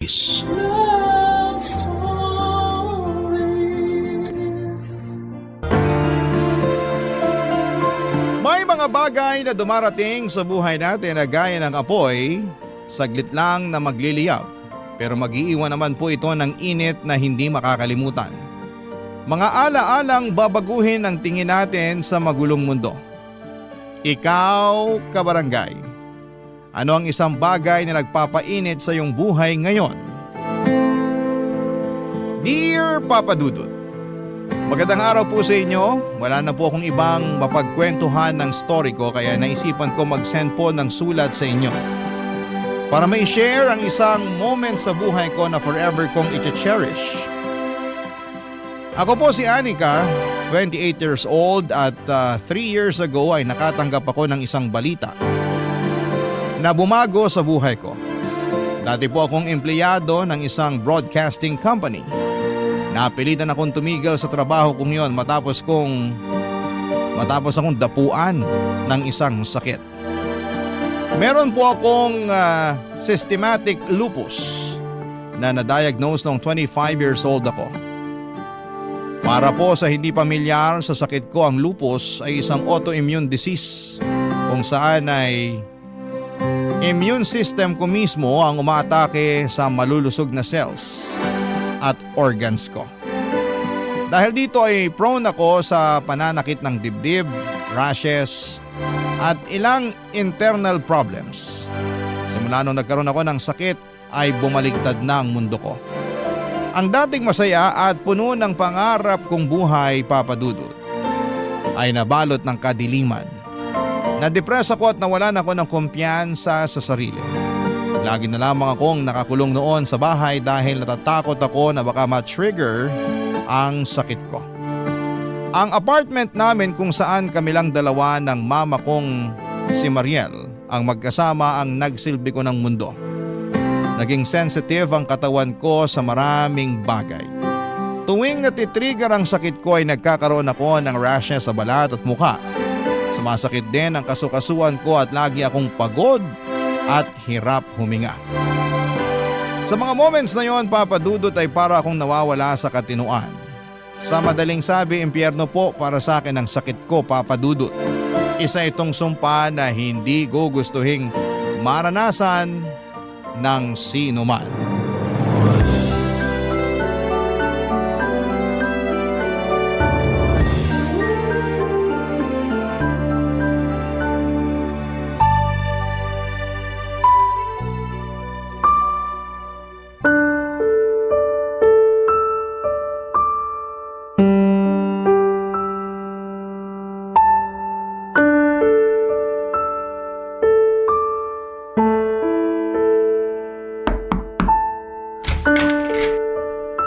Love stories. May mga bagay na dumarating sa buhay natin na gaya ng apoy, saglit lang na magliliyab. Pero mag-iiwan naman po ito ng init na hindi makakalimutan. Mga ala-alang babaguhin ang tingin natin sa magulong mundo. Ikaw, kabarangay, ano ang isang bagay na nagpapainit sa iyong buhay ngayon? Dear Papa Dudut, magandang araw po sa inyo. Wala na po akong ibang mapagkwentuhan ng story ko kaya naisipan ko mag-send po ng sulat sa inyo. Para may share ang isang moment sa buhay ko na forever kong i-cherish. Ako po si Anika, 28 years old at 3 years ago ay nakatanggap ako ng isang balita na bumago sa buhay ko. Dati po akong empleyado ng isang broadcasting company. Napilitan akong tumigil sa trabaho kong yon matapos akong dapuan ng isang sakit. Meron po akong systematic lupus na na-diagnose noong 25 years old ako. Para po sa hindi pamilyar sa sakit ko, ang lupus ay isang autoimmune disease kung saan ay immune system ko mismo ang umaatake sa malulusog na cells at organs ko. Dahil dito ay prone ako sa pananakit ng dibdib, rashes at ilang internal problems. Simula nung nagkaroon ako ng sakit ay bumaligtad na ang mundo ko. Ang dating masaya at puno ng pangarap kong buhay, Papa Dudut, ay nabalot ng kadiliman. Na-depress ako at nawalan ako ng kumpiyansa sa sarili. Lagi na lamang akong nakakulong noon sa bahay dahil natatakot ako na baka ma-trigger ang sakit ko. Ang apartment namin kung saan kami lang dalawa ng mama kong si Mariel ang magkasama ang nagsilbi ko ng mundo. Naging sensitive ang katawan ko sa maraming bagay. Tuwing natitrigger ang sakit ko ay nagkakaroon ako ng rashes sa balat at mukha. Sumasakit din ang kasukasuan ko at lagi akong pagod at hirap huminga. Sa mga moments na yon, Papa Dudut, ay para akong nawawala sa katinuan. Sa madaling sabi, impyerno po para sa akin ang sakit ko, Papa Dudut. Isa itong sumpa na hindi gugustuhing maranasan ng sino man.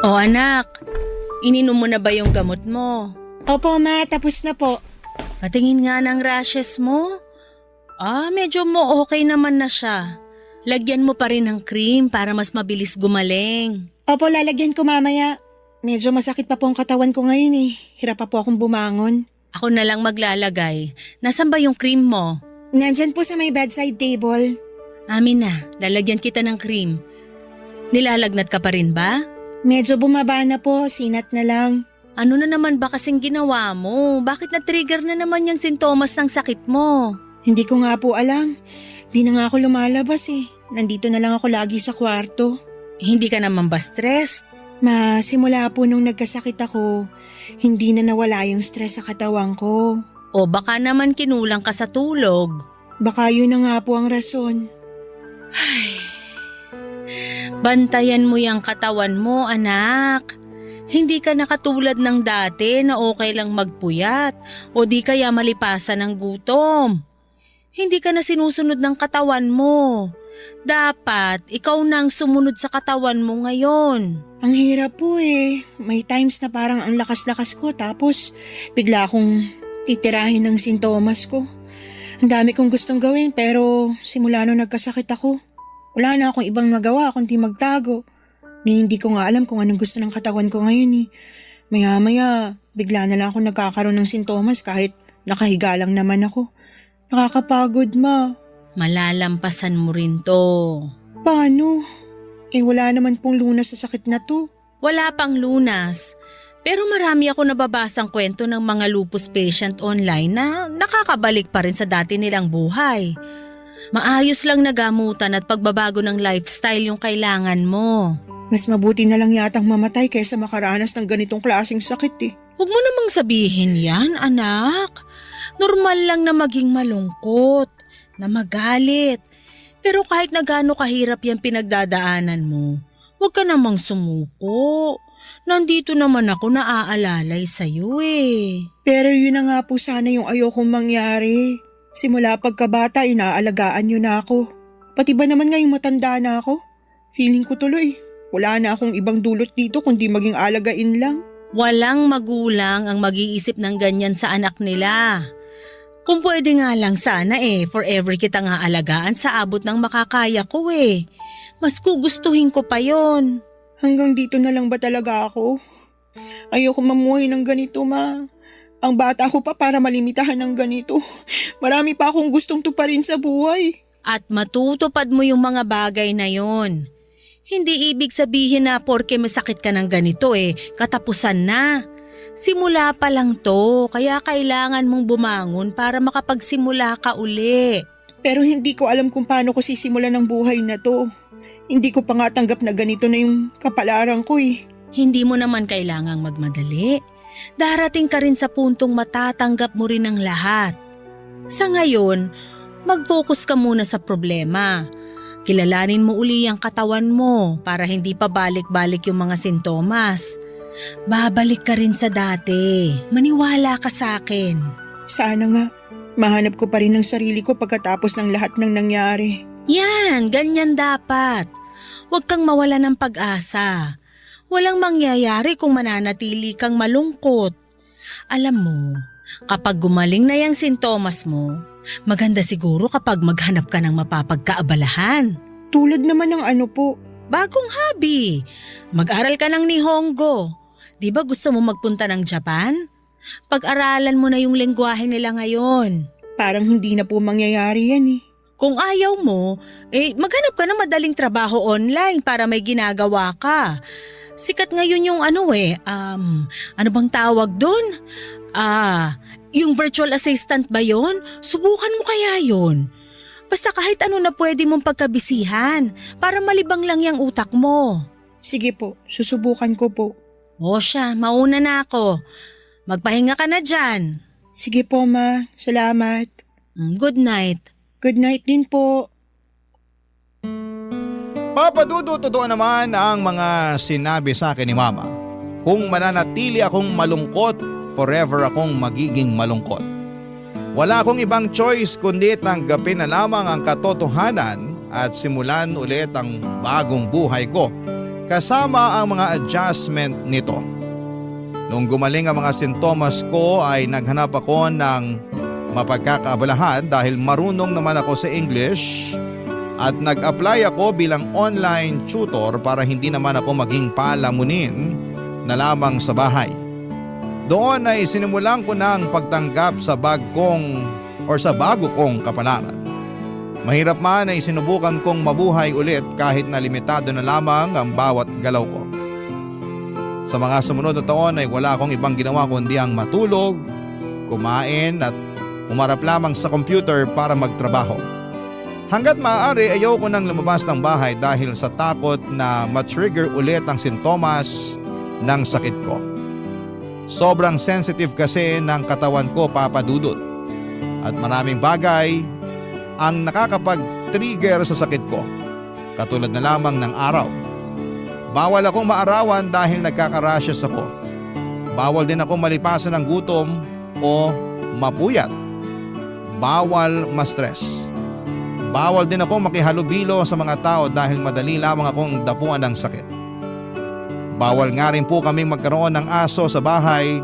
O anak, ininom mo na ba yung gamot mo? Opo, ma. Tapos na po. Patingin nga ng rashes mo. Medyo mo okay naman na siya. Lagyan mo pa rin ng cream para mas mabilis gumaling. Opo, lalagyan ko mamaya. Medyo masakit pa po ang katawan ko ngayon eh. Hirap pa po akong bumangon. Ako na lang maglalagay. Nasaan ba yung cream mo? Nandyan po sa may bedside table. Amin na, lalagyan kita ng cream. Nilalagnat ka pa rin ba? Medyo bumaba na po, sinat na lang. Ano na naman ba kasing ginawa mo? Bakit na-trigger na naman yung sintomas ng sakit mo? Hindi ko nga po alam. Di na nga ako lumalabas eh. Nandito na lang ako lagi sa kwarto. Hindi ka naman ba stressed? Ma, simula po nung nagkasakit ako, hindi na nawala yung stress sa katawan ko. O baka naman kinulang ka sa tulog? Baka yun na nga po ang rason. Bantayan mo yung katawan mo, anak. Hindi ka nakatulad ng dati na okay lang magpuyat o di kaya malipasan ng gutom. Hindi ka na sinusunod ng katawan mo. Dapat ikaw nang sumunod sa katawan mo ngayon. Ang hirap po eh. May times na parang ang lakas-lakas ko tapos bigla akong titirahin ng sintomas ko. Ang dami kong gustong gawin pero simula nung nagkasakit ako, wala na akong ibang magawa kundi magtago. Hindi ko nga alam kung anong gusto ng katawan ko ngayon eh. Maya-maya, bigla na lang ako nagkakaroon ng sintomas kahit nakahiga lang naman ako. Nakakapagod, ma. Malalampasan mo rin to. Paano? Wala naman pong lunas sa sakit na to. Wala pang lunas. Pero marami ako nababasang kwento ng mga lupus patient online na nakakabalik pa rin sa dati nilang buhay. Maayos lang na gamutan at pagbabago ng lifestyle yung kailangan mo. Mas mabuti na lang yatang mamatay kaysa makaranas ng ganitong klaseng sakit eh. Huwag mo namang sabihin yan, anak. Normal lang na maging malungkot, na magalit. Pero kahit na gaano kahirap yung pinagdadaanan mo, huwag ka namang sumuko. Nandito naman ako naaalalay sa'yo eh. Pero yun na nga po sana yung ayokong mangyari. Simula pagkabata, inaalagaan niyo na ako. Pati ba naman ngayong matanda na ako? Feeling ko tuloy, wala na akong ibang dulot dito kundi maging alagain lang. Walang magulang ang mag-iisip ng ganyan sa anak nila. Kung pwede nga lang sana forever kitang aalagaan sa abot ng makakaya ko eh. Mas gugustuhin ko pa yon. Hanggang dito na lang ba talaga ako? Ayoko mamuhay ng ganito, ma. Ang bata ko pa para malimitahan ng ganito. Marami pa akong gustong tuparin sa buhay. At matutupad mo yung mga bagay na yon. Hindi ibig sabihin na porke masakit ka ng ganito katapusan na. Simula pa lang to, kaya kailangan mong bumangon para makapagsimula ka uli. Pero hindi ko alam kung paano ko sisimulan ng buhay na to. Hindi ko pa nga tanggap na ganito na yung kapalaran ko eh. Hindi mo naman kailangang magmadali. Darating ka rin sa puntong matatanggap mo rin ang lahat. Sa ngayon, mag-focus ka muna sa problema. Kilalanin mo uli ang katawan mo para hindi pa balik-balik yung mga sintomas. Babalik ka rin sa dati. Maniwala ka sa akin. Sana nga, mahanap ko pa rin ang sarili ko pagkatapos ng lahat ng nangyari. Yan, ganyan dapat. Huwag kang mawala ng pag-asa. Walang mangyayari kung mananatili kang malungkot. Alam mo, kapag gumaling na yung sintomas mo, maganda siguro kapag maghanap ka ng mapapagkaabalahan. Tulad naman ng ano po? Bagong hobby. Mag-aral ka ng Nihongo. Di ba gusto mo magpunta ng Japan? Pag-aralan mo na yung lengguwahe nila ngayon. Parang hindi na po mangyayari yan eh. Kung ayaw mo, maghanap ka ng madaling trabaho online para may ginagawa ka. Sikat ngayon yung ano bang tawag doon? Yung virtual assistant ba yon? Subukan mo kaya yon. Basta kahit ano na pwede mong pagkabisihan para malibang lang yung utak mo. Sige po, susubukan ko po. O siya, mauna na ako. Magpahinga ka na dyan. Sige po, ma. Salamat. Good night. Good night din po. Papadudo, totoo naman ang mga sinabi sa akin ni Mama. Kung mananatili akong malungkot, forever akong magiging malungkot. Wala akong ibang choice kundi tanggapin na lamang ang katotohanan at simulan ulit ang bagong buhay ko kasama ang mga adjustment nito. Nung gumaling ang mga sintomas ko ay naghanap ako ng mapagkakaabalahan dahil marunong naman ako sa English at nag-apply ako bilang online tutor para hindi naman ako maging palamunin na lamang sa bahay. Doon ay sinimulan ko na ang pagtanggap sa bago kong kapalaran. Mahirap man ay sinubukan kong mabuhay ulit kahit na limitado na lamang ang bawat galaw ko. Sa mga sumunod na taon ay wala akong ibang ginawa kundi ang matulog, kumain at umarap lamang sa computer para magtrabaho. Hanggat maaari ayaw ko nang lumabas ng bahay dahil sa takot na matrigger ulit ang sintomas ng sakit ko. Sobrang sensitive kasi ng katawan ko, papadudot. At maraming bagay ang nakakapag-trigger sa sakit ko. Katulad na lamang ng araw. Bawal akong maarawan dahil nagkakarashes ako. Bawal din akong malipasan ng gutom o mapuyat. Bawal ma-stress. Bawal din akong makihalubilo sa mga tao dahil madali lamang akong dapuan ng sakit. Bawal nga rin po kaming magkaroon ng aso sa bahay.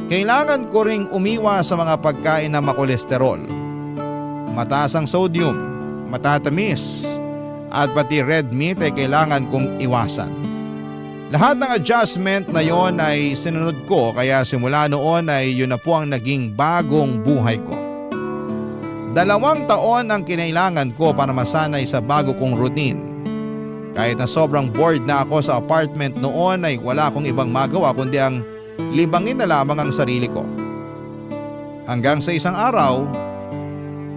Kailangan ko ring umiwas sa mga pagkain na makolesterol. Mataas ang sodium, matatamis, at pati red meat ay kailangan kong iwasan. Lahat ng adjustment na yon ay sinunod ko kaya simula noon ay yun na po ang naging bagong buhay ko. 2 taon ang kinailangan ko para masanay sa bago kong routine. Kahit na sobrang bored na ako sa apartment noon ay wala akong ibang magawa kundi ang libangin na lamang ang sarili ko. Hanggang sa isang araw,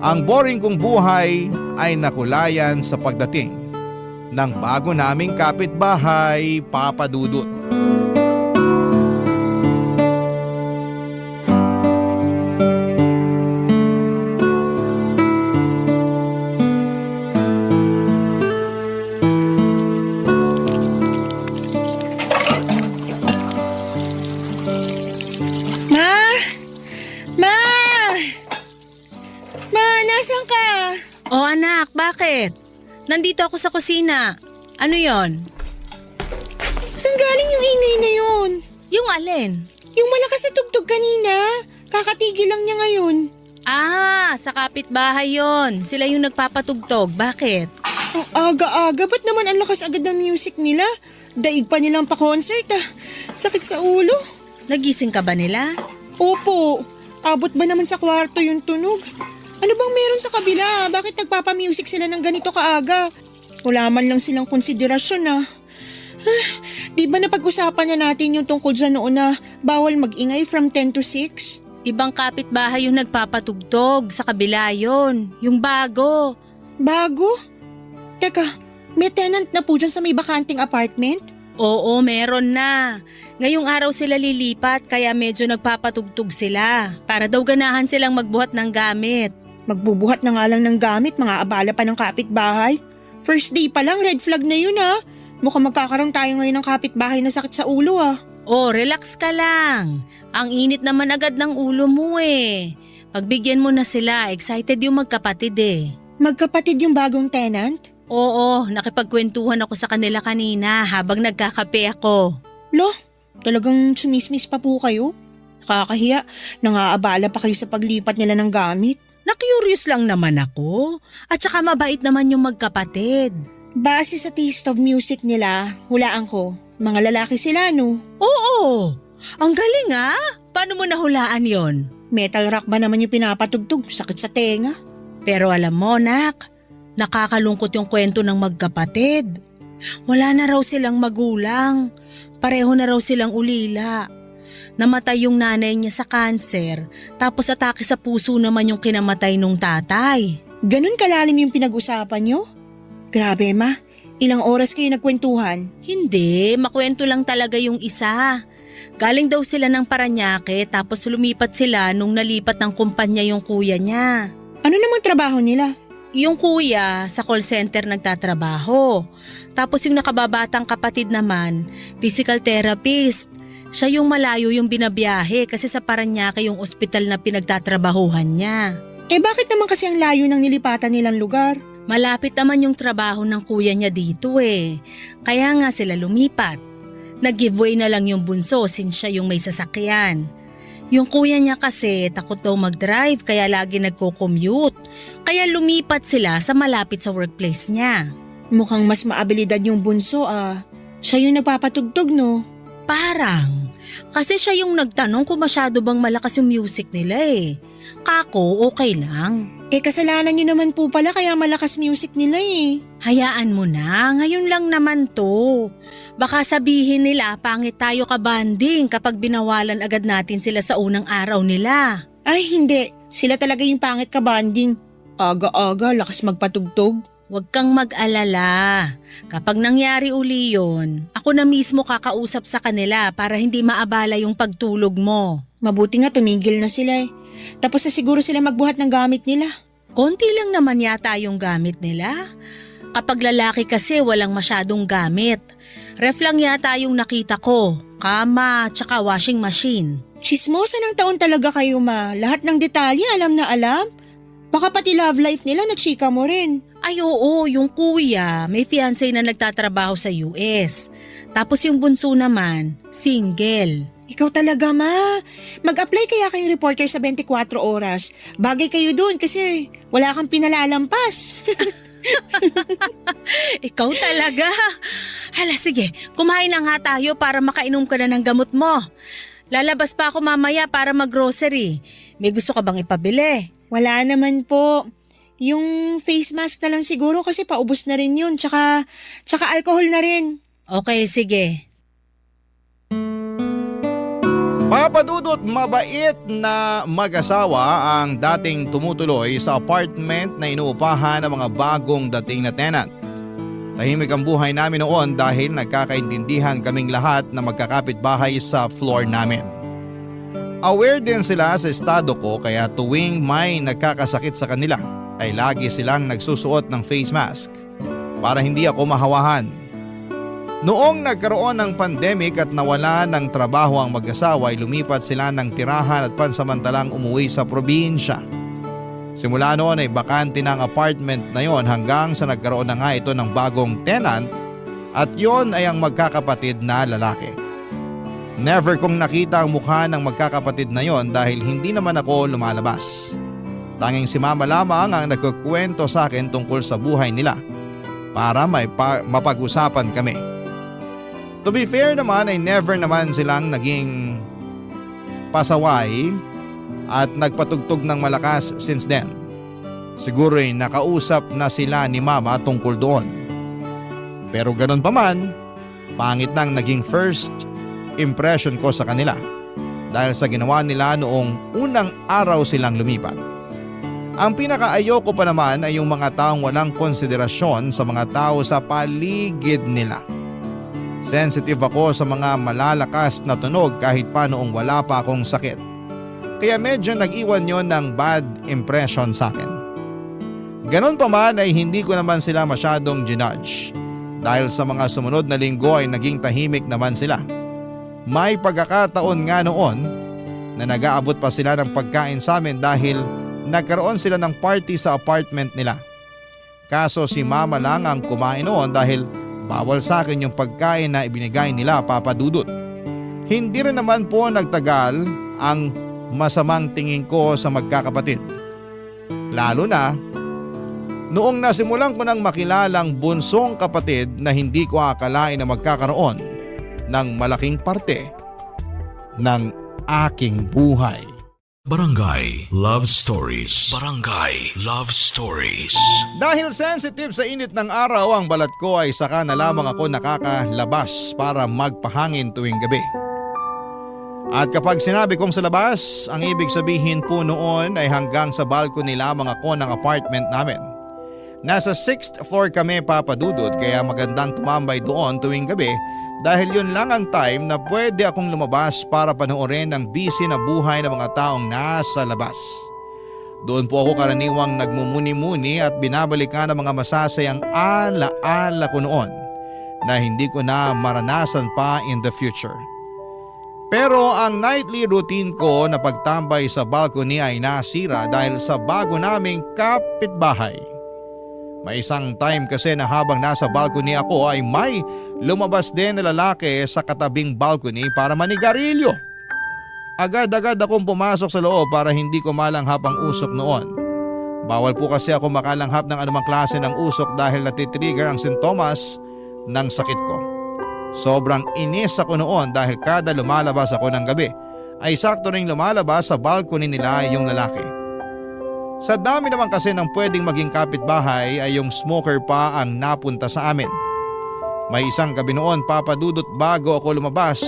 ang boring kong buhay ay nakulayan sa pagdating ng bago naming kapitbahay, Papa Dudut. Ma! Ma! Ma, nasan ka? O anak, bakit? Nandito ako sa kusina. Ano yon? Saan galing yung ingay na yun? Yung alin? Yung malakas na tugtog kanina. Kakatigil lang niya ngayon. Ah, sa kapitbahay yon. Sila yung nagpapatugtog. Bakit? Ang aga-aga, ba't naman ang lakas agad ng music nila? Daig pa nilang pa-concert ah. Sakit sa ulo. Nagising ka ba nila? Opo, abot ba naman sa kwarto yung tunog? Ano bang meron sa kabila? Bakit nagpapa-music sila ng ganito kaaga? Wala man lang silang konsiderasyon ah. Di ba napag-usapan na natin yung tungkol sa noon na bawal mag-ingay from 10 to 6? Ibang kapitbahay yung nagpapatugtog. Sa kabila yon. Yung bago. Bago? Teka, may tenant na po dyan sa may bakanting apartment? Oo, meron na. Ngayong araw sila lilipat kaya medyo nagpapatugtog sila. Para daw ganahan silang magbuhat ng gamit. Magbubuhat na nga lang ng gamit, mga abala pa ng kapitbahay. First day pa lang, red flag na yun ah. Mukhang magkakaroon tayo ngayon ng kapitbahay na sakit sa ulo ah. Oh, relax ka lang. Ang init naman agad ng ulo mo eh. Pagbigyan mo na sila, excited yung magkapatid eh. Magkapatid yung bagong tenant? Oo, nakipagkwentuhan ako sa kanila kanina habang nagkakape ako. Lo, talagang sumismis pa po kayo? Nakakahiya, nangaabala pa kayo sa paglipat nila ng gamit. Na-curious lang naman ako. At saka mabait naman yung magkapatid. Base sa taste of music nila, hulaan ko, mga lalaki sila no? Oo, ang galing ah. Paano mo nahulaan yon? Metal rock ba naman yung pinapatugtog? Sakit sa tenga. Pero alam mo, nak, nakakalungkot yung kwento ng magkapatid. Wala na raw silang magulang. Pareho na raw silang ulila. Namatay yung nanay niya sa kanser, tapos atake sa puso naman yung kinamatay nung tatay. Ganun kalalim yung pinag-usapan nyo? Grabe ma, ilang oras kayo nagkwentuhan? Hindi, makwento lang talaga yung isa. Galing daw sila ng Paranaque tapos lumipat sila nung nalipat ng kumpanya yung kuya niya. Ano namang trabaho nila? Yung kuya sa call center nagtatrabaho. Tapos yung nakababatang kapatid naman, physical therapist. Siya yung malayo yung binabiyahe kasi sa Paranaque yung ospital na pinagtatrabahuhan niya. Eh bakit naman kasi ang layo ng nilipatan nilang lugar? Malapit naman yung trabaho ng kuya niya dito eh. Kaya nga sila lumipat. Nag-giveaway na lang yung bunso since siya yung may sasakyan. Yung kuya niya kasi takot daw mag-drive kaya lagi nagko-commute. Kaya lumipat sila sa malapit sa workplace niya. Mukhang mas maabilidad yung bunso ah. Siya yung nagpapatugtog no? Parang. Kasi siya yung nagtanong kung masyado bang malakas yung music nila eh. Kako, okay lang. Eh kasalanan niyo naman po pala kaya malakas music nila eh. Hayaan mo na, ngayon lang naman to. Baka sabihin nila pangit tayo kabanding kapag binawalan agad natin sila sa unang araw nila. Ay hindi, sila talaga yung pangit ka-banding. Aga-aga, lakas magpatugtog. Huwag kang mag-alala. Kapag nangyari uli yun, ako na mismo kakausap sa kanila para hindi maabala yung pagtulog mo. Mabuti nga tumigil na sila eh. Tapos na siguro sila magbuhat ng gamit nila. Konti lang naman yata yung gamit nila. Kapag lalaki kasi walang masyadong gamit. Ref lang yata yung nakita ko, kama, tsaka washing machine. Chismosa ng taon talaga kayo ma. Lahat ng detalye alam na alam. Baka pati love life nila nagchika mo rin. Ay oo, yung kuya may fiancé na nagtatrabaho sa US. Tapos yung bunso naman, single. Ikaw talaga ma. Mag-apply kaya kayong reporter sa 24 oras. Bagay kayo dun kasi wala kang pinalalampas. Ikaw talaga. Hala sige, kumain na nga tayo para makainom ka na ng gamot mo. Lalabas pa ako mamaya para mag-grocery. May gusto ka bang ipabili? Wala naman po. Yung face mask na lang siguro kasi paubos na rin yun. Tsaka alcohol na rin. Okay, sige. Papa Dudut, mabait na mag-asawa ang dating tumutuloy sa apartment na inuupahan ng mga bagong dating na tenant. Tahimik ang buhay namin noon dahil nagkakaintindihan kaming lahat na magkakapit-bahay sa floor namin. Aware din sila sa estado ko kaya tuwing may nagkakasakit sa kanila ay lagi silang nagsusuot ng face mask para hindi ako mahawahan. Noong nagkaroon ng pandemic at nawala ng trabaho ang mag-asawa ay lumipat sila ng tirahan at pansamantalang umuwi sa probinsya. Simula noon ay bakante na ang apartment na yon hanggang sa nagkaroon na nga ito ng bagong tenant at yon ay ang magkakapatid na lalaki. Never kong nakita ang mukha ng magkakapatid na yon dahil hindi naman ako lumalabas. Tanging si mama lamang ang nagkukwento sa akin tungkol sa buhay nila para mapag-usapan kami. To be fair naman ay never naman silang naging pasaway at nagpatugtog ng malakas since then. Siguro ay nakausap na sila ni mama tungkol doon. Pero ganun pa man, pangit nang naging first impression ko sa kanila dahil sa ginawa nila noong unang araw silang lumipat. Ang pinakaayoko pa naman ay yung mga taong walang konsiderasyon sa mga tao sa paligid nila. Sensitive ako sa mga malalakas na tunog kahit pa noong wala pa akong sakit. Kaya medyo nag-iwan yon ng bad impression sa akin. Ganon pa man ay hindi ko naman sila masyadong ginudge. Dahil sa mga sumunod na linggo ay naging tahimik naman sila. May pagkakataon nga noon na nag-aabot pa sila ng pagkain sa amin dahil nagkaroon sila ng party sa apartment nila. Kaso si mama lang ang kumain noon dahil bawal sa akin yung pagkain na ibinigay nila, Papa Dudut. Hindi rin naman po nagtagal ang masamang tingin ko sa magkakapatid. Lalo na noong nasimulan ko nang makilalang bunsong kapatid na hindi ko akalain na magkakaroon ng malaking parte ng aking buhay. Barangay Love Stories. Barangay Love Stories. Dahil sensitive sa init ng araw ang balat ko ay saka na lamang ako nakakalabas para magpahangin tuwing gabi. At kapag sinabi kong sa labas, ang ibig sabihin po noon ay hanggang sa balcony lamang ako ng apartment namin. Nasa 6th floor kami, Papa Dudut, kaya magandang tumambay doon tuwing gabi dahil yun lang ang time na pwede akong lumabas para panoorin ang busy na buhay ng mga taong nasa labas. Doon po ako karaniwang nagmumuni-muni at binabalikan ang mga masasayang ala-ala ko noon na hindi ko na maranasan pa in the future. Pero ang nightly routine ko na pagtambay sa balcony ay nasira dahil sa bago naming kapitbahay. May isang time kasi na habang nasa balcony ako ay may lumabas din na lalaki sa katabing balcony para manigarilyo. Agad-agad akong pumasok sa loob para hindi ko malanghap ang usok noon. Bawal po kasi ako makalanghap ng anumang klase ng usok dahil natitrigger ang sintomas ng sakit ko. Sobrang inis ako noon dahil kada lumalabas ako ng gabi ay sakto ring lumalabas sa balcony nila yung lalaki. Sa dami naman kasi ng pwedeng maging kapitbahay ay yung smoker pa ang napunta sa amin. May isang gabi noon, Papa Dudut, bago ako lumabas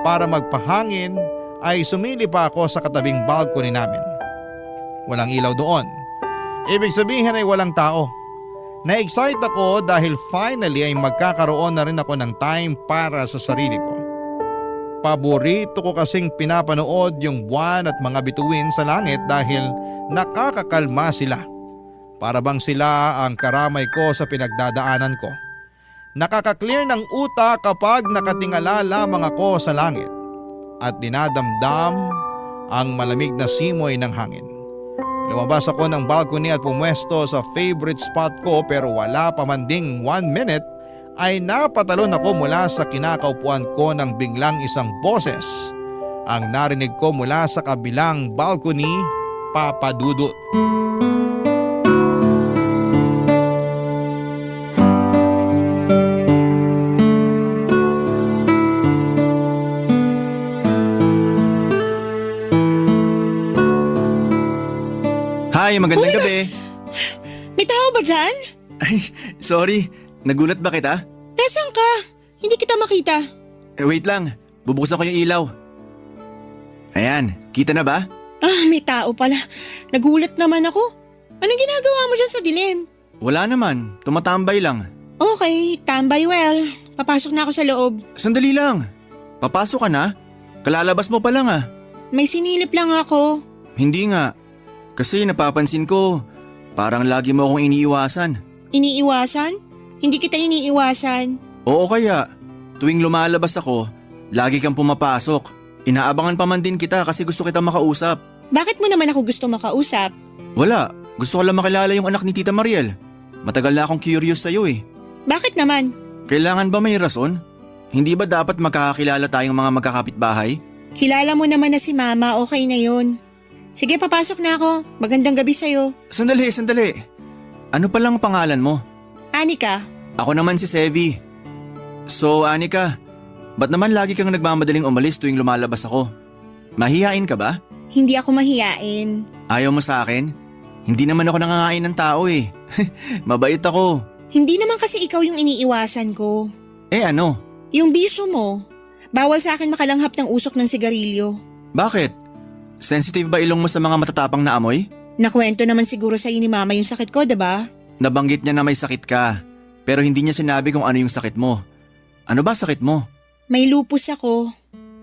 para magpahangin ay sumili pa ako sa katabing balcony namin. Walang ilaw doon. Ibig sabihin ay walang tao. Na-excite ako dahil finally ay magkakaroon na rin ako ng time para sa sarili ko. Paborito ko kasing pinapanood yung buwan at mga bituin sa langit dahil nakakakalma sila. Para bang sila ang karamay ko sa pinagdadaanan ko. Nakaka-clear ng utak kapag nakatingala lamang ako sa langit at dinadamdam ang malamig na simoy ng hangin. Lumabas ako ng balcony at pumwesto sa favorite spot ko pero wala pa man ding 1 minute ay napatalon ako mula sa kinakaupuan ko ng biglang isang boses. Ang narinig ko mula sa kabilang balcony, Papa Dudut. Hi, magandang gabi. May tao ba dyan? Ay, sorry. Nagulat ba kita? Nasaan ka? Hindi kita makita. Wait lang. Bubuksan ko yung ilaw. Ayan, kita na ba? May tao pala. Nagulat naman ako. Anong ginagawa mo dyan sa dilim? Wala naman. Tumatambay lang. Okay, tambay well. Papasok na ako sa loob. Sandali lang. Papasok ka na? Kalalabas mo pa lang ah. May sinilip lang ako. Hindi nga. Kasi napapansin ko, parang lagi mo akong iniiwasan. Iniiwasan? Hindi kita iniiwasan. Oo kaya, tuwing lumalabas ako, lagi kang pumapasok. Inaabangan pa man din kita kasi gusto kita makausap. Bakit mo naman ako gusto makausap? Wala, gusto ko lang makilala yung anak ni Tita Mariel. Matagal na akong curious sa'yo eh. Bakit naman? Kailangan ba may rason? Hindi ba dapat magkakakilala tayong mga magkakapitbahay? Kilala mo naman na si Mama, okay na yun. Sige, papasok na ako. Magandang gabi sa'yo. Sandali. Ano palang pangalan mo? Anika, Ako naman si Sevi. So Anika, ba't naman lagi kang nagmamadaling umalis tuwing lumalabas ako? Mahihain ka ba? hindi ako mahiyain. Ayaw mo sa akin? Hindi naman ako nangangain ng tao eh. Mabait ako. Hindi naman kasi ikaw yung iniiwasan ko. Eh ano? Yung bisyo mo. Bawal sa akin makalanghap ng usok ng sigarilyo. Bakit? Sensitive ba ilong mo sa mga matatapang na amoy? Nakwento naman siguro sa'yo ni Mama yung sakit ko, diba? Nabanggit niya na may sakit ka, pero hindi niya sinabi kung ano yung sakit mo. Ano ba sakit mo? May lupus ako.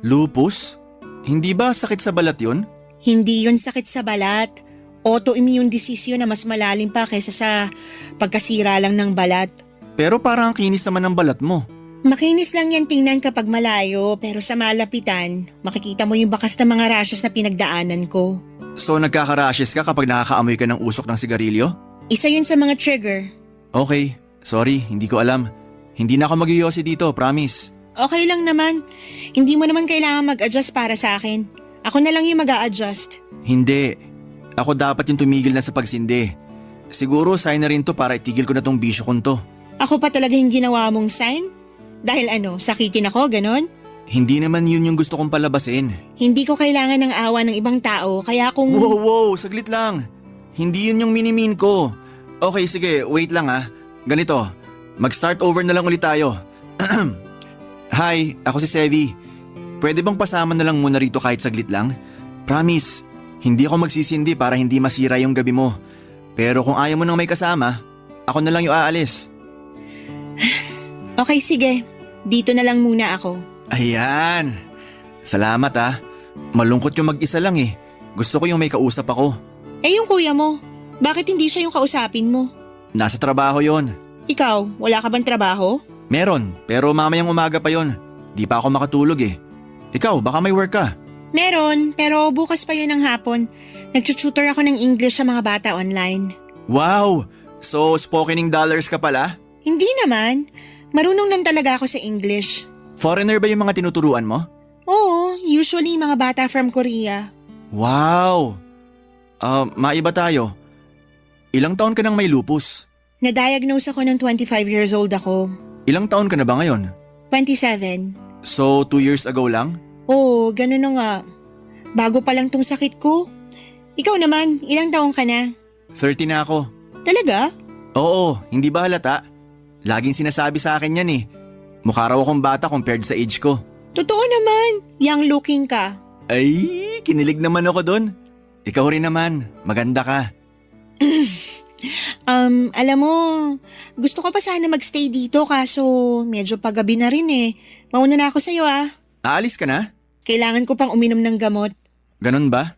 Lupus? Hindi ba sakit sa balat yun? Hindi yun sakit sa balat. Autoimmune disease yun na mas malalim pa kaysa sa pagkasira lang ng balat. Pero parang ang kinis naman ng balat mo. Makinis lang yan tingnan kapag malayo, pero sa malapitan, makikita mo yung bakas ng mga rashes na pinagdaanan ko. So nagkaka-rashes ka kapag nakakaamoy ka ng usok ng sigarilyo? Isa yun sa mga trigger. Okay, sorry, hindi ko alam. Hindi na ako mag-iyosi dito, promise. Okay lang naman. Hindi mo naman kailangan mag-adjust para sa akin. Ako na lang yung mag-a-adjust. Hindi. Ako dapat yung tumigil na sa pagsindi. Siguro sign na rin to para itigil ko na tong bisyo kong to. Ako pa talaga yung ginawa mong sign? Dahil ano, sakitin ako, ganon? Hindi naman yun yung gusto kong palabasin. Hindi ko kailangan ng awa ng ibang tao, kaya kung… Wow, saglit lang. Hindi yun yung minimin ko. Okay, sige, wait lang ah. Ganito, mag-start over na lang ulit tayo. Hi, ako si Sevi. Pwede bang pasama na lang muna rito kahit saglit lang? Promise, hindi ako magsisindi para hindi masira yung gabi mo. Pero kung ayaw mo nang may kasama, ako na lang yung aalis. Okay, sige. Dito na lang muna ako. Ayan. Salamat ah. Malungkot yung mag-isa lang eh. Gusto ko yung may kausap ako. Eh yung kuya mo, bakit hindi siya yung kausapin mo? Nasa trabaho yon. Ikaw, wala ka bang trabaho? Meron, pero mamayang umaga pa yon. Di pa ako makatulog eh. Ikaw, baka may work ka. Meron, pero bukas pa yun ng hapon. Nagtututor ako ng English sa mga bata online. Wow! So spokening dollars ka pala? Hindi naman. Marunong lang talaga ako sa English. Foreigner ba yung mga tinuturuan mo? Oo, usually mga bata from Korea. Wow! Maiba tayo. Ilang taon ka nang may lupus? Na-diagnose ako ng 25 years old ako. Ilang taon ka na ba ngayon? 27. So 2 years ago lang? Oo, ganun na nga. Bago pa lang tong sakit ko. Ikaw naman, ilang taong ka na? 30 na ako. Talaga? Oo, hindi ba halata? Laging sinasabi sa akin yan eh. Mukha raw akong bata compared sa age ko. Totoo naman, young looking ka. Ay, kinilig naman ako dun. Ikaw rin naman, maganda ka. Alam mo, gusto ko pa sana magstay dito kaso medyo paggabi na rin eh. Mauna na ako sa'yo ah. Aalis ka na? Kailangan ko pang uminom ng gamot. Ganun ba?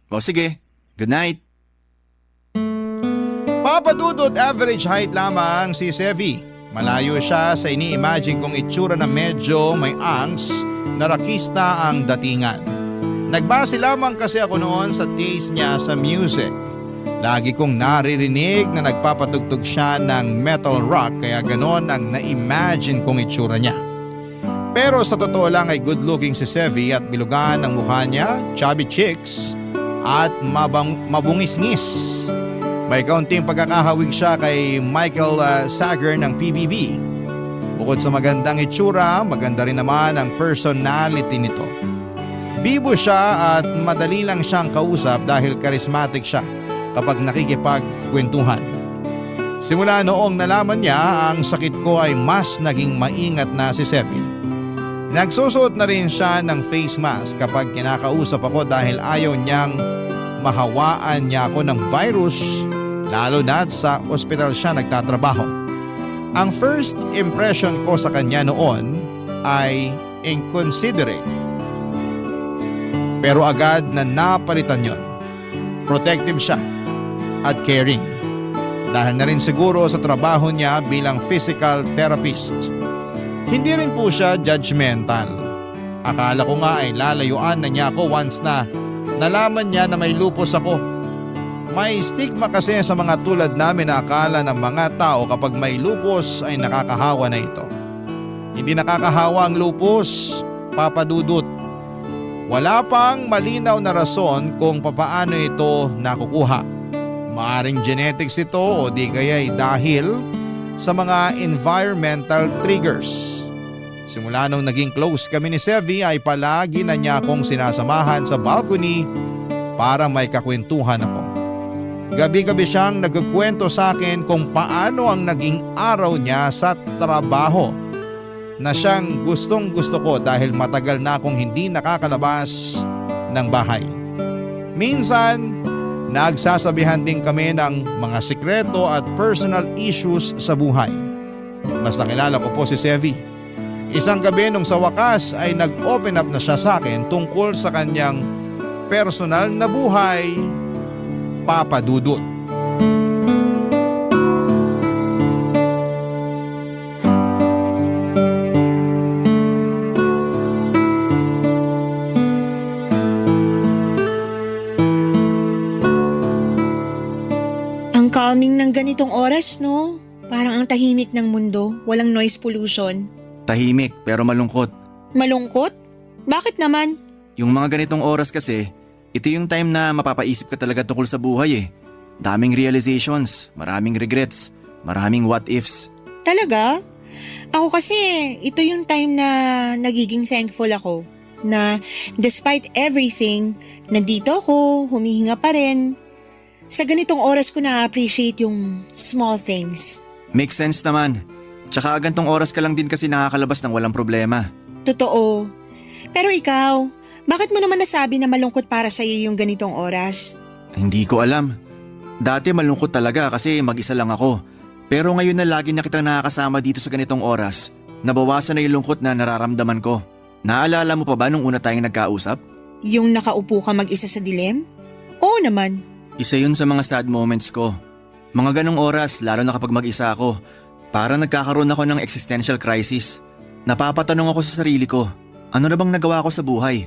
O sige, good night. Papadudot average height lamang si Sevi. Malayo siya sa ini-imagine kong itsura na medyo may angst na rakista ang datingan. Nagbase lamang kasi ako noon sa taste niya sa music. Lagi kong naririnig na nagpapatugtog siya ng metal rock kaya ganon ang na-imagine kong itsura niya. Pero sa totoo lang ay good looking si Sevi at bilugan ang mukha niya, chubby cheeks at mabungis-ngis. May kaunting pagkakahawig siya kay Michael Sager ng PBB. Bukod sa magandang itsura, maganda rin naman ang personality nito. Bibo siya at madali lang siyang kausap dahil charismatic siya kapag nakikipagkwentuhan. Simula noong nalaman niya ang sakit ko ay mas naging maingat na si Sevi. Nagsusuot na rin siya ng face mask kapag kinakausap ako dahil ayaw niyang mahawaan niya ako ng virus, lalo na sa ospital siya nagtatrabaho. Ang first impression ko sa kanya noon ay inconsiderate. Pero agad na napalitan yon. Protective siya at caring. Dahil na rin siguro sa trabaho niya bilang physical therapist. Hindi rin po siya judgmental. Akala ko nga ay lalayuan na niya ako once na nalaman niya na may lupus ako. May stigma kasi sa mga tulad namin na akala ng mga tao kapag may lupus ay nakakahawa na ito. Hindi nakakahawa ang lupus, Papa Dudut. Wala pang malinaw na rason kung papaano ito nakukuha. Maaring genetics ito o di kaya'y dahil sa mga environmental triggers. Simula nung naging close kami ni Sevi ay palagi na niya akong sinasamahan sa balcony para may kakwentuhan ako. Gabi-gabi siyang nagkukwento sa akin kung paano ang naging araw niya sa trabaho na siyang gustong gusto ko dahil matagal na akong hindi nakakalabas ng bahay. Minsan, nagsasabihan din kami ng mga sikreto at personal issues sa buhay. Mas nakilala ko po si Sevi. Isang gabi nung sa wakas ay nag-open up na siya sa akin tungkol sa kanyang personal na buhay, Papa Dudut. Calming ng ganitong oras, no? Parang ang tahimik ng mundo, walang noise pollution. Tahimik pero malungkot. Malungkot? Bakit naman? Yung mga ganitong oras kasi, ito yung time na mapapaisip ka talaga tungkol sa buhay eh. Daming realizations, maraming regrets, maraming what ifs. Talaga? Ako kasi, ito yung time na nagiging thankful ako. Na despite everything, nandito ako, humihinga pa rin. Sa ganitong oras ko na-appreciate yung small things. Makes sense naman. Tsaka gantong oras ka lang din kasi nakakalabas ng walang problema. Totoo. Pero ikaw, bakit mo naman nasabi na malungkot para sa iyo yung ganitong oras? Hindi ko alam. Dati malungkot talaga kasi mag-isa lang ako. Pero ngayon na lagi na kitang nakakasama dito sa ganitong oras, nabawasan na yung lungkot na nararamdaman ko. Naalala mo pa ba nung una tayong nagkausap? Yung nakaupo ka mag-isa sa dilim? Oo naman. Isa yun sa mga sad moments ko. Mga ganong oras, lalo na kapag mag-isa ako, parang nagkakaroon ako ng existential crisis. Napapatanong ako sa sarili ko, ano na bang nagawa ko sa buhay?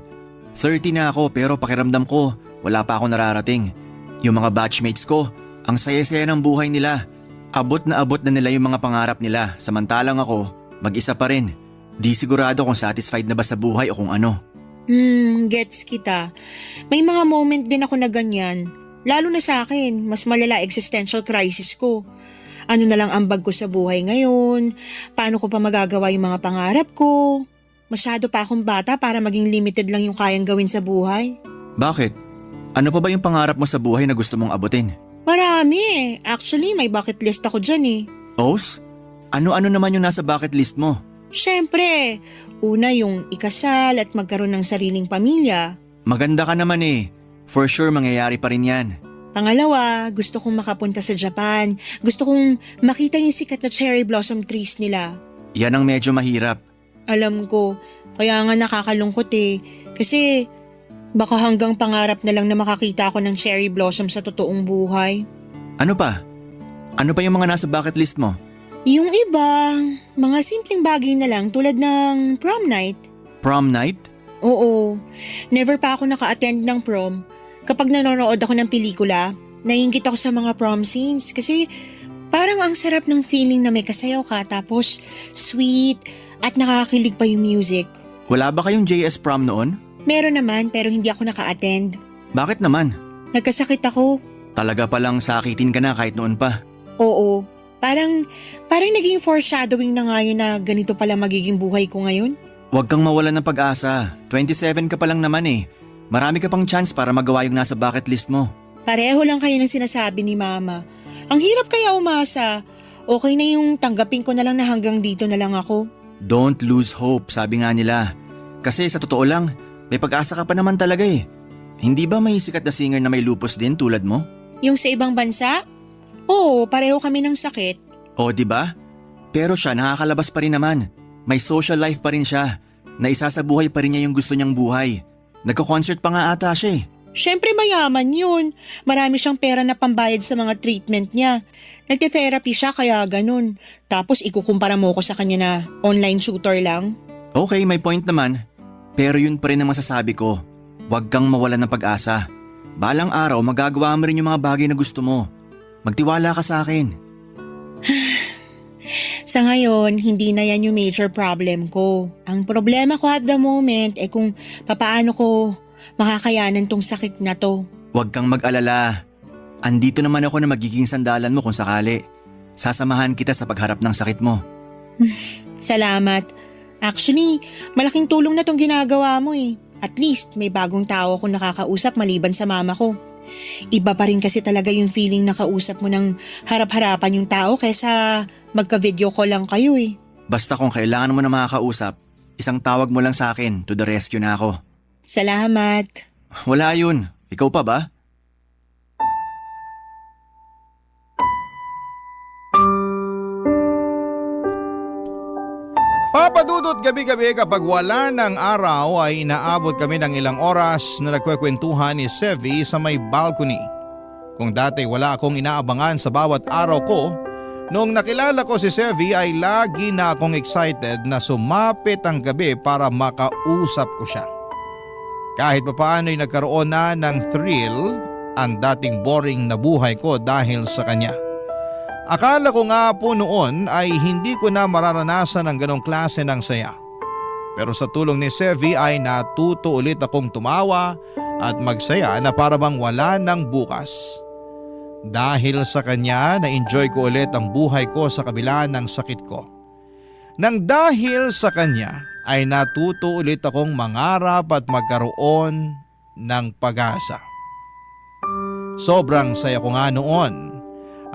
30 na ako pero pakiramdam ko, wala pa ako nararating. Yung mga batchmates ko, ang saya-saya ng buhay nila. Abot na nila yung mga pangarap nila, samantalang ako, mag-isa pa rin. Di sigurado kung satisfied na ba sa buhay o kung ano. Gets kita. May mga moment din ako na ganyan. Lalo na sa akin, mas malala existential crisis ko. Ano na lang ambag ko sa buhay ngayon? Paano ko pa magagawa yung mga pangarap ko? Masyado pa akong bata para maging limited lang yung kayang gawin sa buhay. Bakit? Ano pa ba yung pangarap mo sa buhay na gusto mong abutin? Marami eh. Actually, may bucket list ako dyan eh. Os? Ano-ano naman yung nasa bucket list mo? Siyempre, una yung ikasal at magkaroon ng sariling pamilya. Maganda ka naman eh. For sure mangyayari pa rin yan. Pangalawa, gusto kong makapunta sa Japan. Gusto kong makita yung sikat na cherry blossom trees nila. Yan ang medyo mahirap. Alam ko, kaya nga nakakalungkot eh. Kasi baka hanggang pangarap na lang na makakita ako ng cherry blossom sa totoong buhay. Ano pa? Ano pa yung mga nasa bucket list mo? Yung iba, mga simpleng bagay na lang tulad ng prom night. Prom night? Oo, never pa ako naka-attend ng prom. Kapag nanonood ako ng pelikula, naiinggit ako sa mga prom scenes kasi parang ang sarap ng feeling na may kasayaw ka tapos sweet at nakakakilig pa yung music. Wala ba kayong JS prom noon? Meron naman pero hindi ako naka-attend. Bakit naman? Nagkasakit ako. Talaga palang sakitin ka na kahit noon pa. Oo, parang naging foreshadowing na nga yun na ganito pala magiging buhay ko ngayon. Huwag kang mawalan ng pag-asa. 27 ka pa lang naman eh. Marami ka pang chance para magawa yung nasa bucket list mo. Pareho lang kayo ng sinasabi ni Mama. Ang hirap kaya umasa. Okay na yung tanggapin ko na lang na hanggang dito na lang ako. Don't lose hope, sabi nga nila. Kasi sa totoo lang, may pag-asa ka pa naman talaga eh. Hindi ba may sikat na singer na may lupus din tulad mo? Yung sa ibang bansa? Oo, pareho kami ng sakit. O di ba? Pero siya nakakalabas pa rin naman. May social life pa rin siya. Naisasabuhay pa rin niya yung gusto niyang buhay. Nagko-concert pa nga ata siya eh. Siyempre mayaman yun. Marami siyang pera na pambayad sa mga treatment niya. Nagte-therapy siya kaya ganun. Tapos ikukumpara mo ko sa kanya na online shooter lang. Okay, may point naman. Pero yun pa rin ang masasabi ko. Huwag kang mawalan ng pag-asa. Balang araw magagawa mo rin yung mga bagay na gusto mo. Magtiwala ka sa akin. Sa ngayon, hindi na yan yung major problem ko. Ang problema ko at the moment ay kung papaano ko makakayanan tong sakit na to. Huwag kang mag-alala. Andito naman ako na magiging sandalan mo kung sakali. Sasamahan kita sa pagharap ng sakit mo. Salamat. Actually, malaking tulong na tong ginagawa mo eh. At least may bagong tao akong nakakausap maliban sa mama ko. Iba pa rin kasi talaga yung feeling na kausap mo ng harap-harapan yung tao kaysa magka-video call lang kayo eh. Basta kung kailangan mo na makakausap, isang tawag mo lang sa akin, to the rescue na ako. Salamat. Wala yun. Ikaw pa ba? Papadudot gabi-gabi kapag wala ng araw ay inaabot kami ng ilang oras na nagkwekwentuhan ni Sevi sa may balcony. Kung dati wala akong inaabangan sa bawat araw ko, noong nakilala ko si Sevi ay lagi na akong excited na sumapit ang gabi para makausap ko siya. Kahit papaano ay nagkaroon na ng thrill ang dating boring na buhay ko dahil sa kanya. Akala ko nga po noon ay hindi ko na mararanasan ang ganong klase ng saya. Pero sa tulong ni Sevi ay natuto ulit akong tumawa at magsaya na para bang wala ng bukas. Dahil sa kanya na-enjoy ko ulit ang buhay ko sa kabila ng sakit ko. Nang dahil sa kanya ay natuto ulit akong mangarap at magkaroon ng pag-asa. Sobrang saya ko nga noon.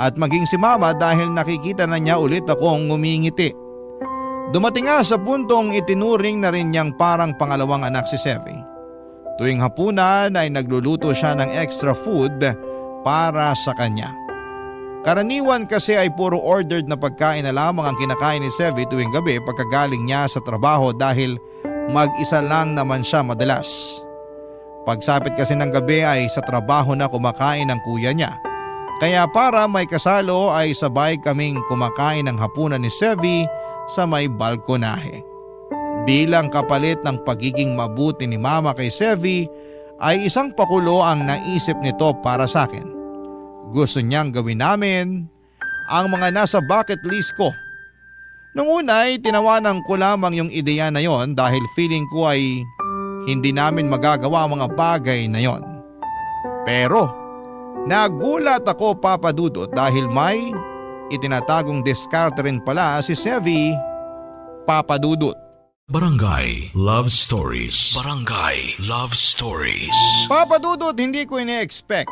At maging si mama dahil nakikita na niya ulit akong ngumingiti. Dumating nga sa puntong itinuring na rin niyang parang pangalawang anak si Sevi. Tuwing hapunan ay nagluluto siya ng extra food para sa kanya. Karaniwan kasi ay puro ordered na pagkain na lamang ang kinakain ni Sevi tuwing gabi pagkagaling niya sa trabaho dahil mag-isa lang naman siya madalas. Pagsapit kasi ng gabi ay sa trabaho na kumakain ng kuya niya. Kaya para may kasalo ay sabay kaming kumakain ng hapunan ni Sevi sa may balkonahe. Bilang kapalit ng pagiging mabuti ni mama kay Sevi ay isang pakulo ang naisip nito para sa akin. Gusto niyang gawin namin ang mga nasa bucket list ko. Nung una ay tinawanan ko lamang yung ideya na yon dahil feeling ko ay hindi namin magagawa ang mga bagay na yon. Pero nagulat ako papadudot dahil may itinatagong diskarte rin pala si Sevi, papadudot. Barangay Love Stories. Barangay Love Stories. Papadudot, hindi ko ine-expect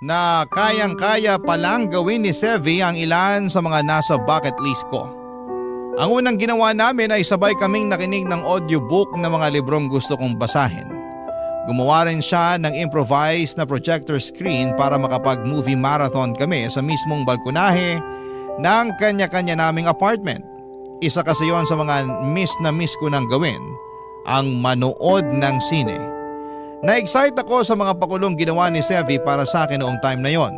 na kayang-kaya palang gawin ni Sevi ang ilan sa mga nasa bucket list ko. Ang unang ginawa namin ay sabay kaming nakinig ng audiobook na mga librong gusto kong basahin. Gumawa rin siya ng improvised na projector screen para makapag-movie marathon kami sa mismong balkonahe ng kanya-kanya naming apartment. Isa kasi yon sa mga miss ko nang gawin, ang manood ng sine. Na-excite ako sa mga pakulong ginawa ni Sevi para sa akin noong time na yon.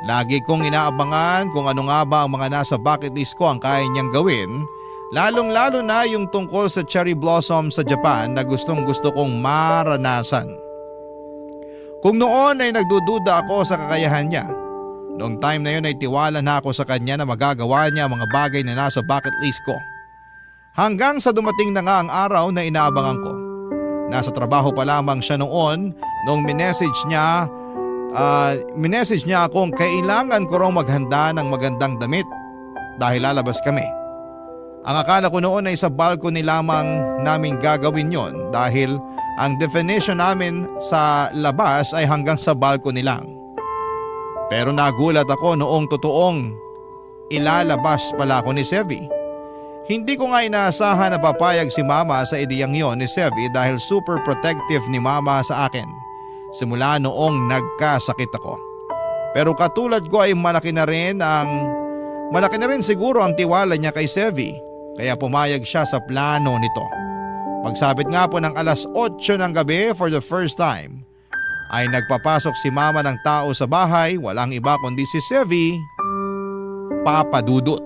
Lagi kong inaabangan kung ano nga ba ang mga nasa bucket list ko ang kaya niyang gawin, lalong-lalo na yung tungkol sa cherry blossom sa Japan na gustong-gusto kong maranasan. Kung noon ay nagdududa ako sa kakayahan niya, noong time na yun ay tiwala na ako sa kanya na magagawa niya ang mga bagay na nasa bucket list ko. Hanggang sa dumating na nga ang araw na inaabangan ko. Nasa trabaho pa lamang siya noon nung minessage niya akong kailangan ko raw maghanda ng magandang damit dahil lalabas kami. Ang akala ko noon ay sa balcony lamang namin gagawin yon dahil ang definition namin sa labas ay hanggang sa balcony lang. Pero nagulat ako noong totoong ilalabas pala ako ni Sevi. Hindi ko nga inaasahan na papayag si mama sa ideyang yon ni Sevi dahil super protective ni mama sa akin simula noong nagkasakit ako. Pero katulad ko ay malaki na rin siguro ang tiwala niya kay Sevi kaya pumayag siya sa plano nito. Pagsapit nga po ng alas 8 ng gabi for the first time ay nagpapasok si mama ng tao sa bahay, walang iba kundi si Sevi, Papa Dudut.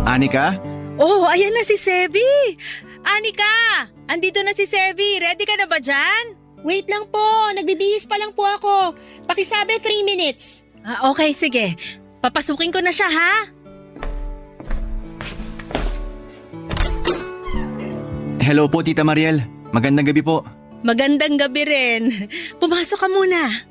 Anika? Oh, ayan na si Sevi! Anika! Andito na si Sevi. Ready ka na ba dyan? Wait lang po, nagbibihis pa lang po ako. Pakisabi 3 minutes. Okay, sige. Papasukin ko na siya, ha? Hello po Tita Mariel. Magandang gabi po. Magandang gabi rin. Pumasok ka muna.